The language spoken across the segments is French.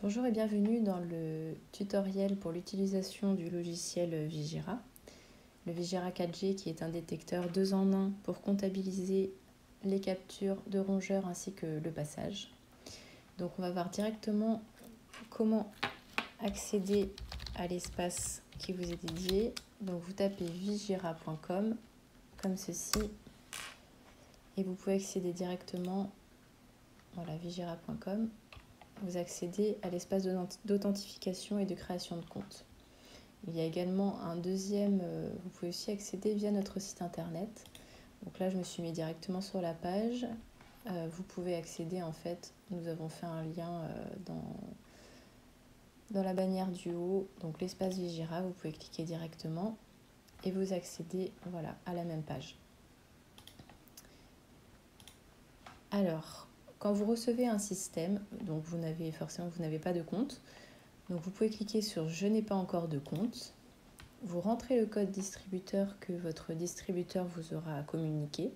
Bonjour et bienvenue dans le tutoriel pour l'utilisation du logiciel Vigira. Le Vigira 4G qui est un détecteur 2 en 1 pour comptabiliser les captures de rongeurs ainsi que le passage. Donc on va voir directement comment accéder à l'espace qui vous est dédié. Donc vous tapez vigira.com comme ceci et vous pouvez accéder directement, voilà, vigira.com. Vous accédez à l'espace d'authentification et de création de compte. Il y a également un deuxième, vous pouvez aussi accéder via notre site internet. Donc là, je me suis mis directement sur la page. Vous pouvez accéder, en fait, nous avons fait un lien dans la bannière du haut, donc l'espace Vigira, vous pouvez cliquer directement et vous accédez, voilà, à la même page. Alors, quand vous recevez un système, donc vous n'avez pas de compte, donc vous pouvez cliquer sur « Je n'ai pas encore de compte ». Vous rentrez le code distributeur que votre distributeur vous aura communiqué.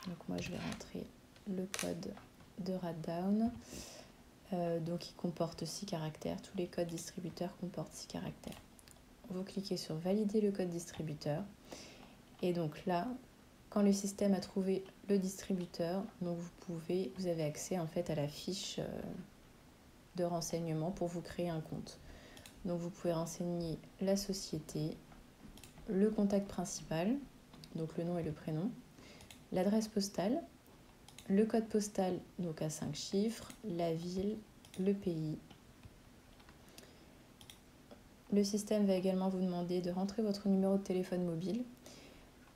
Donc moi je vais rentrer le code de Raddown. Donc il comporte 6 caractères. Tous les codes distributeurs comportent 6 caractères. Vous cliquez sur « Valider le code distributeur ». Et donc là, quand le système a trouvé le distributeur, donc vous avez accès en fait à la fiche de renseignement pour vous créer un compte. Donc vous pouvez renseigner la société, le contact principal, donc le nom et le prénom, l'adresse postale, le code postal donc à 5 chiffres, la ville, le pays. Le système va également vous demander de rentrer votre numéro de téléphone mobile.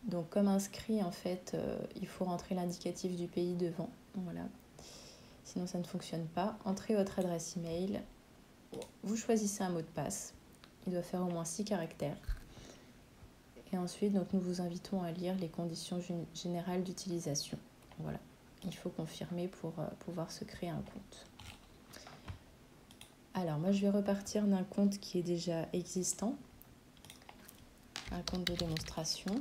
Donc comme inscrit, en fait, il faut rentrer l'indicatif du pays devant. Voilà. Sinon, ça ne fonctionne pas. Entrez votre adresse email. Vous choisissez un mot de passe. Il doit faire au moins 6 caractères. Et ensuite, donc, nous vous invitons à lire les conditions générales d'utilisation. Voilà. Il faut confirmer pour pouvoir se créer un compte. Alors, moi, je vais repartir d'un compte qui est déjà existant. Un compte de démonstration.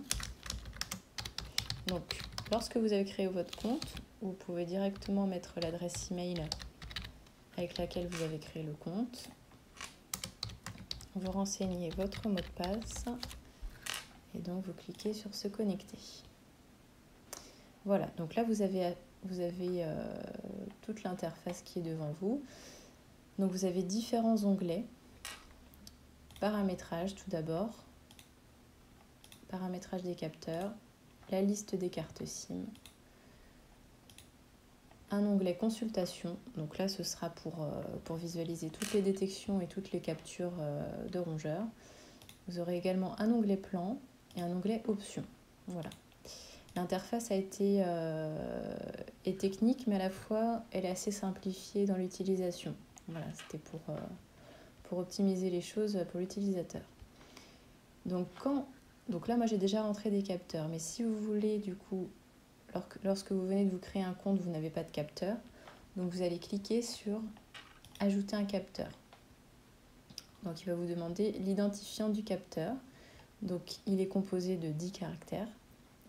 Donc, lorsque vous avez créé votre compte, vous pouvez directement mettre l'adresse email avec laquelle vous avez créé le compte. Vous renseignez votre mot de passe et donc vous cliquez sur se connecter. Voilà, donc là vous avez toute l'interface qui est devant vous. Donc vous avez différents onglets. Paramétrage tout d'abord, paramétrage des capteurs, la liste des cartes SIM, un onglet consultation, donc là ce sera pour visualiser toutes les détections et toutes les captures de rongeurs. Vous aurez également un onglet plan et un onglet options. Voilà. L'interface est technique, mais à la fois elle est assez simplifiée dans l'utilisation. Voilà, c'était pour optimiser les choses pour l'utilisateur. Donc là moi j'ai déjà rentré des capteurs, mais si vous voulez du coup, lorsque vous venez de vous créer un compte, vous n'avez pas de capteur, donc vous allez cliquer sur ajouter un capteur. Donc il va vous demander l'identifiant du capteur. Donc il est composé de 10 caractères.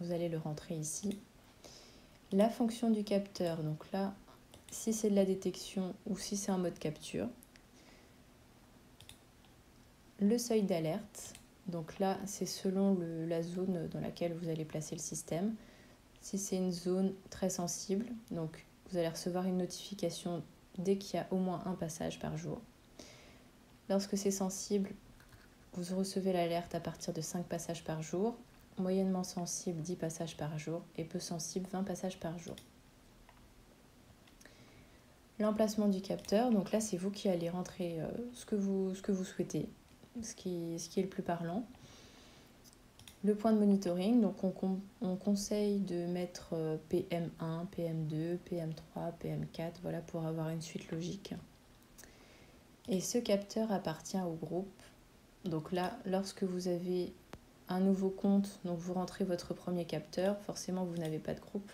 Vous allez le rentrer ici. La fonction du capteur, donc là, si c'est de la détection ou si c'est un mode capture. Le seuil d'alerte, donc là, c'est selon la zone dans laquelle vous allez placer le système. Si c'est une zone très sensible, donc vous allez recevoir une notification dès qu'il y a au moins un passage par jour. Lorsque c'est sensible, vous recevez l'alerte à partir de 5 passages par jour. Moyennement sensible, 10 passages par jour. Et peu sensible, 20 passages par jour. L'emplacement du capteur, donc là c'est vous qui allez rentrer ce que vous souhaitez, ce qui est le plus parlant. Le point de monitoring, donc on conseille de mettre PM1, PM2, PM3, PM4, voilà, pour avoir une suite logique. Et ce capteur appartient au groupe. Donc là, lorsque vous avez un nouveau compte, donc vous rentrez votre premier capteur, forcément vous n'avez pas de groupe.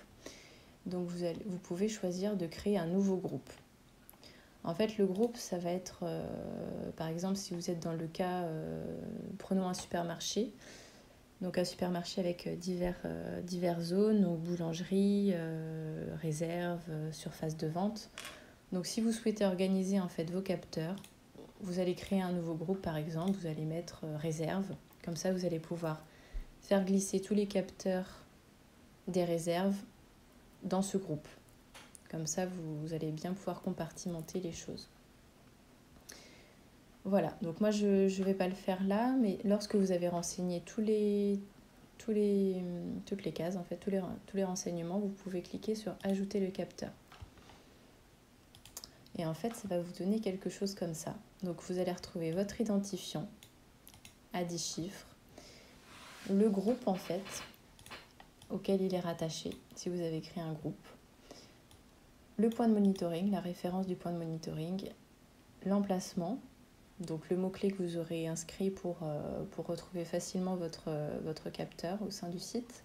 Donc vous pouvez choisir de créer un nouveau groupe. En fait, le groupe, ça va être, par exemple, si vous êtes dans le cas, prenons un supermarché. Donc un supermarché avec divers zones, donc boulangerie, réserve, surface de vente. Donc si vous souhaitez organiser en fait vos capteurs, vous allez créer un nouveau groupe par exemple, vous allez mettre réserve. Comme ça vous allez pouvoir faire glisser tous les capteurs des réserves dans ce groupe. Comme ça vous allez bien pouvoir compartimenter les choses. Voilà, donc moi je ne vais pas le faire là, mais lorsque vous avez renseigné toutes les cases, en fait, tous les renseignements, vous pouvez cliquer sur ajouter le capteur. Et en fait, ça va vous donner quelque chose comme ça. Donc vous allez retrouver votre identifiant à 10 chiffres, le groupe en fait auquel il est rattaché, si vous avez créé un groupe, le point de monitoring, la référence du point de monitoring, l'emplacement, donc le mot-clé que vous aurez inscrit pour retrouver facilement votre capteur au sein du site,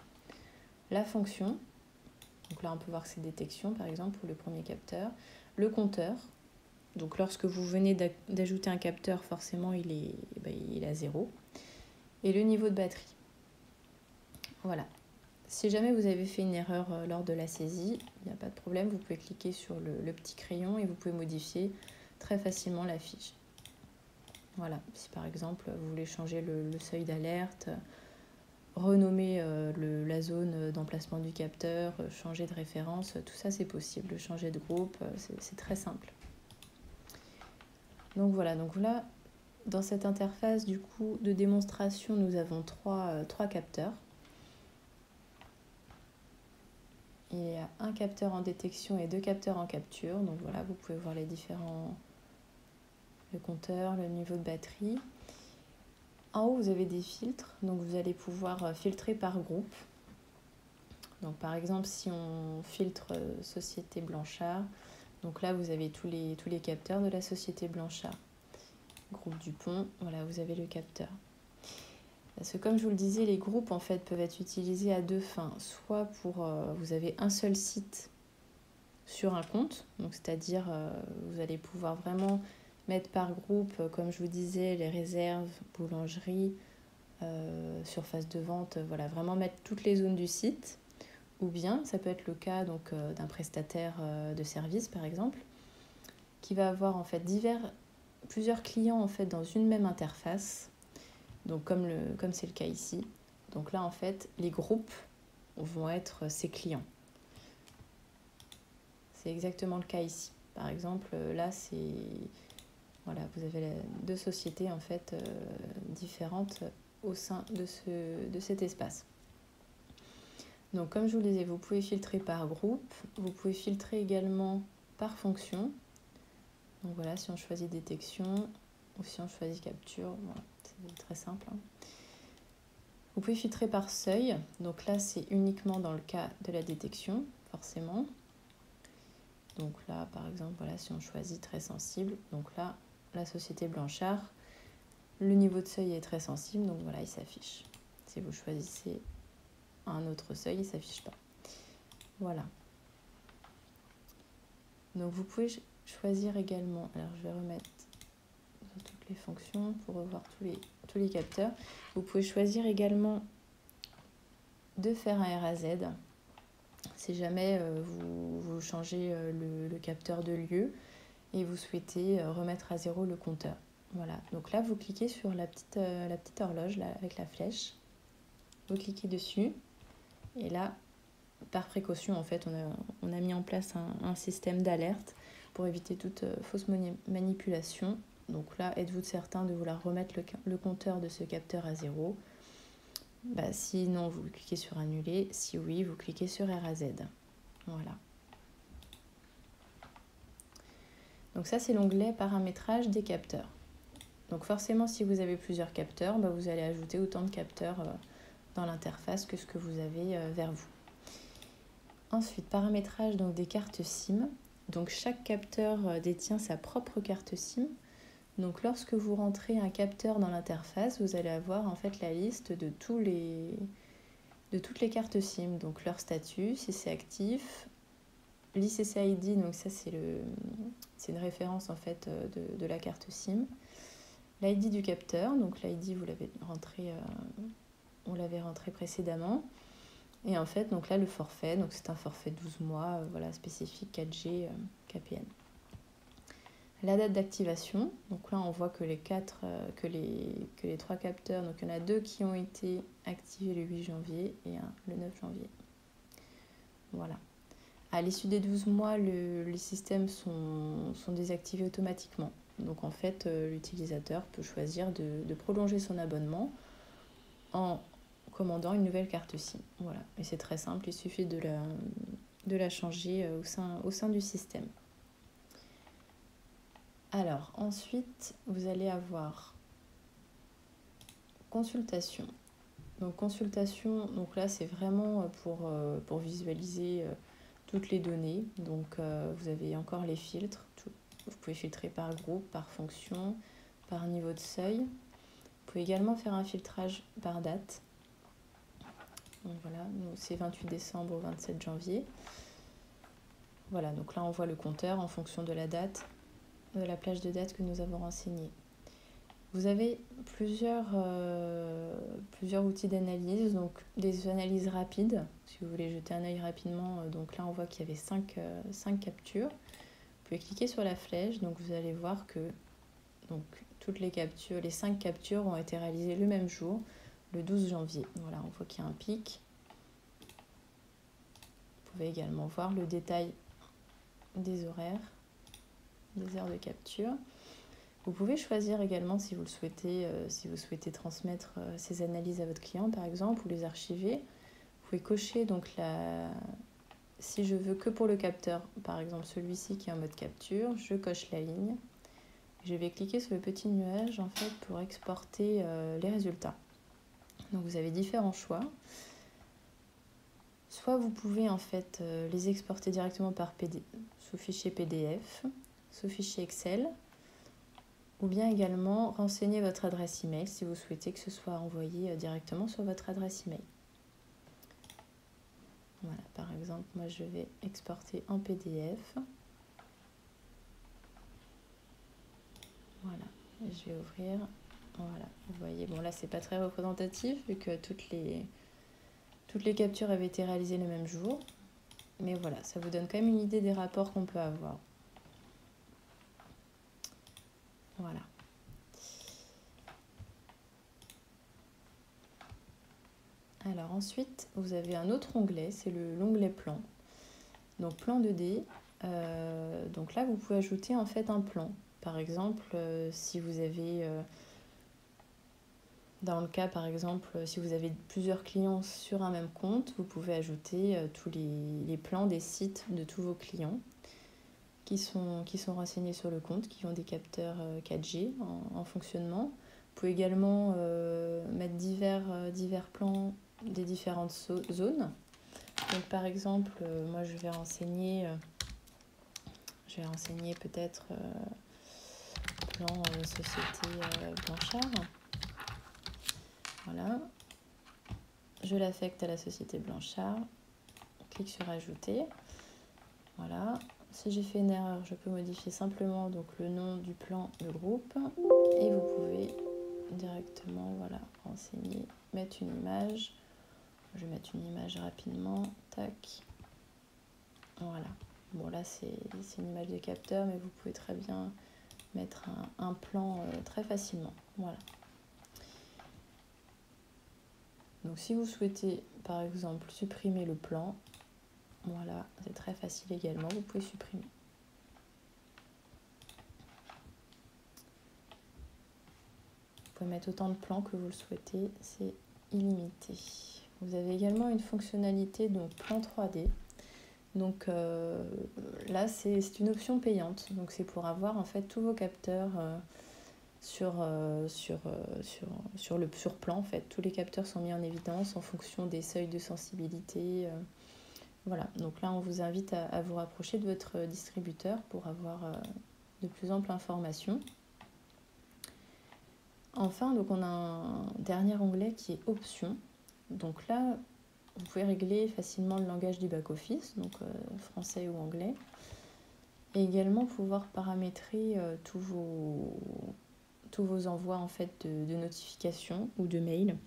la fonction, donc là on peut voir que c'est détection par exemple pour le premier capteur, le compteur, donc lorsque vous venez d'ajouter un capteur, forcément il est à 0, et le niveau de batterie. Voilà. Si jamais vous avez fait une erreur lors de la saisie, il n'y a pas de problème, vous pouvez cliquer sur le petit crayon et vous pouvez modifier très facilement la fiche. Voilà, si par exemple vous voulez changer le seuil d'alerte, renommer la zone d'emplacement du capteur, changer de référence, tout ça c'est possible, changer de groupe, c'est très simple. Donc voilà, donc là, dans cette interface du coup de démonstration, nous avons trois capteurs. Il y a un capteur en détection et 2 capteurs en capture. Donc voilà, vous pouvez voir les différents, le compteur, le niveau de batterie. En haut, vous avez des filtres. Donc vous allez pouvoir filtrer par groupe. Donc par exemple, si on filtre Société Blanchard, donc là vous avez tous les capteurs de la Société Blanchard. Groupe Dupont, voilà, vous avez le capteur. Parce que comme je vous le disais, les groupes en fait peuvent être utilisés à deux fins. Soit pour, vous avez un seul site sur un compte, donc c'est-à-dire vous allez pouvoir vraiment mettre par groupe, comme je vous disais, les réserves, boulangerie, surface de vente, voilà, vraiment mettre toutes les zones du site. Ou bien, ça peut être le cas donc d'un prestataire de service par exemple, qui va avoir en fait plusieurs clients en fait dans une même interface. Donc comme c'est le cas ici. Donc là en fait les groupes vont être ses clients. C'est exactement le cas ici. Par exemple là c'est voilà, vous avez deux sociétés en fait différentes au sein de cet espace. Donc comme je vous le disais, vous pouvez filtrer par groupe, vous pouvez filtrer également par fonction. Donc voilà, si on choisit détection ou si on choisit capture, voilà, c'est très simple. Vous pouvez filtrer par seuil, donc là c'est uniquement dans le cas de la détection, forcément. Donc là par exemple, voilà, si on choisit très sensible, donc là la Société Blanchard, le niveau de seuil est très sensible, donc voilà, il s'affiche. Si vous choisissez un autre seuil, il ne s'affiche pas. Voilà. Donc vous pouvez choisir également, alors je vais remettre sur toutes les fonctions pour revoir tous les capteurs. Vous pouvez choisir également de faire un RAZ si jamais vous changez le capteur de lieu et vous souhaitez remettre à 0 le compteur. Voilà, donc là vous cliquez sur la petite horloge là, avec la flèche, vous cliquez dessus et là par précaution en fait on a mis en place un système d'alerte pour éviter toute fausse manipulation. Donc là, êtes-vous certain de vouloir remettre le compteur de ce capteur à 0 ? Si non, vous cliquez sur annuler. Si oui, vous cliquez sur RAZ. Voilà. Donc ça, c'est l'onglet paramétrage des capteurs. Donc forcément, si vous avez plusieurs capteurs, vous allez ajouter autant de capteurs dans l'interface que ce que vous avez vers vous. Ensuite, paramétrage donc, des cartes SIM. Donc chaque capteur détient sa propre carte SIM. Donc lorsque vous rentrez un capteur dans l'interface, vous allez avoir en fait la liste de toutes les cartes SIM, donc leur statut, si c'est actif, l'ICCID, donc ça c'est une référence en fait de la carte SIM, l'ID du capteur, donc l'ID vous l'avez rentré on l'avait rentré précédemment. Et en fait, donc là, le forfait, donc c'est un forfait 12 mois, voilà, spécifique 4G KPN. La date d'activation, donc là, on voit que les 3 capteurs, donc il y en a 2 qui ont été activés le 8 janvier et un le 9 janvier. Voilà. À l'issue des 12 mois, les systèmes sont désactivés automatiquement. Donc en fait, l'utilisateur peut choisir de prolonger son abonnement en commandant une nouvelle carte SIM. Voilà. Et c'est très simple, il suffit de la changer au sein du système. Alors ensuite, vous allez avoir consultation. Donc consultation, donc là c'est vraiment pour visualiser toutes les données. Donc vous avez encore les filtres. Vous pouvez filtrer par groupe, par fonction, par niveau de seuil. Vous pouvez également faire un filtrage par date. Donc voilà, c'est 28 décembre au 27 janvier. Voilà, donc là on voit le compteur en fonction de la date, de la plage de date que nous avons renseignée. Vous avez plusieurs outils d'analyse, donc des analyses rapides, si vous voulez jeter un œil rapidement. Donc là on voit qu'il y avait 5 captures. Vous pouvez cliquer sur la flèche, donc vous allez voir que donc, toutes les 5 captures ont été réalisées le même jour, le 12 janvier. Voilà, on voit qu'il y a un pic. Vous pouvez également voir le détail des horaires, des heures de capture. Vous pouvez choisir également si vous le souhaitez, si vous souhaitez transmettre ces analyses à votre client par exemple ou les archiver. Vous pouvez cocher donc si je veux que pour le capteur, par exemple celui-ci qui est en mode capture, je coche la ligne. Je vais cliquer sur le petit nuage en fait pour exporter les résultats. Donc vous avez différents choix. Soit vous pouvez en fait les exporter directement sous fichier PDF, sous fichier Excel, ou bien également renseigner votre adresse email si vous souhaitez que ce soit envoyé directement sur votre adresse email. Voilà, par exemple, moi je vais exporter en PDF. Voilà, je vais ouvrir. Voilà, vous voyez, bon là c'est pas très représentatif vu que toutes les captures avaient été réalisées le même jour. Mais voilà, ça vous donne quand même une idée des rapports qu'on peut avoir. Voilà. Alors ensuite, vous avez un autre onglet, c'est l'onglet plan. Donc plan 2D, donc là vous pouvez ajouter en fait un plan. Par exemple, si vous avez, dans le cas par exemple, si vous avez plusieurs clients sur un même compte, vous pouvez ajouter tous les plans des sites de tous vos clients qui sont renseignés sur le compte, qui ont des capteurs 4G en fonctionnement. Vous pouvez également mettre divers plans des différentes zones. Donc par exemple, moi je vais renseigner peut-être plan société Blanchard. Voilà. Je l'affecte à la société Blanchard. Clique sur ajouter. Voilà. Si j'ai fait une erreur, je peux modifier simplement donc le nom du plan de groupe. Et vous pouvez directement renseigner, mettre une image. Je vais mettre une image rapidement. Tac. Voilà. Bon là c'est une image de capteur, mais vous pouvez très bien mettre un plan très facilement. Voilà. Donc si vous souhaitez par exemple supprimer le plan, voilà, c'est très facile également, vous pouvez supprimer. Vous pouvez mettre autant de plans que vous le souhaitez, c'est illimité. Vous avez également une fonctionnalité donc plan 3D. Donc là c'est une option payante, donc c'est pour avoir en fait tous vos capteurs sur plan en fait. Tous les capteurs sont mis en évidence en fonction des seuils de sensibilité. Voilà, donc là on vous invite à vous rapprocher de votre distributeur pour avoir de plus amples informations. Enfin, donc on a un dernier onglet qui est options. Donc là, vous pouvez régler facilement le langage du back-office, donc français ou anglais. Et également pouvoir paramétrer tous vos envois en fait de notifications ou de mails.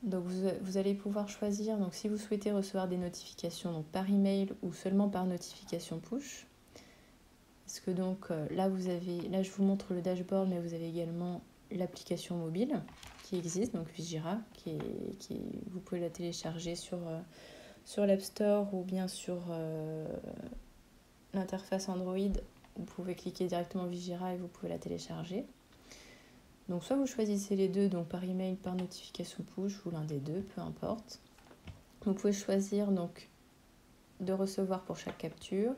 Donc vous allez pouvoir choisir, donc si vous souhaitez recevoir des notifications donc par email ou seulement par notification push. Parce que donc là je vous montre le dashboard, mais vous avez également l'application mobile qui existe, donc Vigira, vous pouvez la télécharger sur l'App Store ou bien sur l'interface Android. Vous pouvez cliquer directement Vigira et vous pouvez la télécharger. Donc soit vous choisissez les deux, donc par email, par notification push ou l'un des deux, peu importe. Vous pouvez choisir donc de recevoir pour chaque capture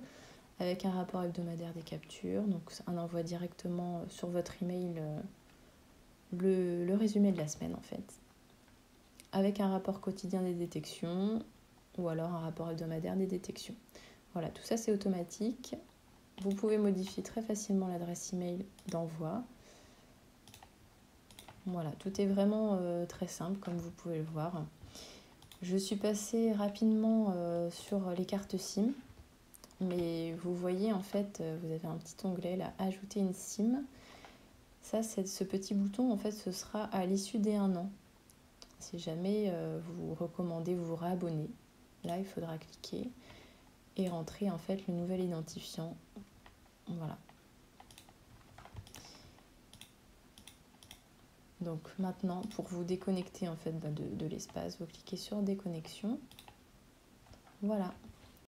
avec un rapport hebdomadaire des captures, donc un envoi directement sur votre email le résumé de la semaine en fait, avec un rapport quotidien des détections ou alors un rapport hebdomadaire des détections. Voilà, tout ça c'est automatique. Vous pouvez modifier très facilement l'adresse email d'envoi. Voilà, tout est vraiment très simple comme vous pouvez le voir. Je suis passée rapidement sur les cartes SIM, mais vous voyez en fait, vous avez un petit onglet là, ajouter une SIM. Ça, ce petit bouton en fait, ce sera à l'issue des 1 an. Si jamais vous recommandez, vous réabonner, là il faudra cliquer et rentrer en fait le nouvel identifiant. Voilà. Donc maintenant, pour vous déconnecter en fait de l'espace, vous cliquez sur déconnexion. Voilà.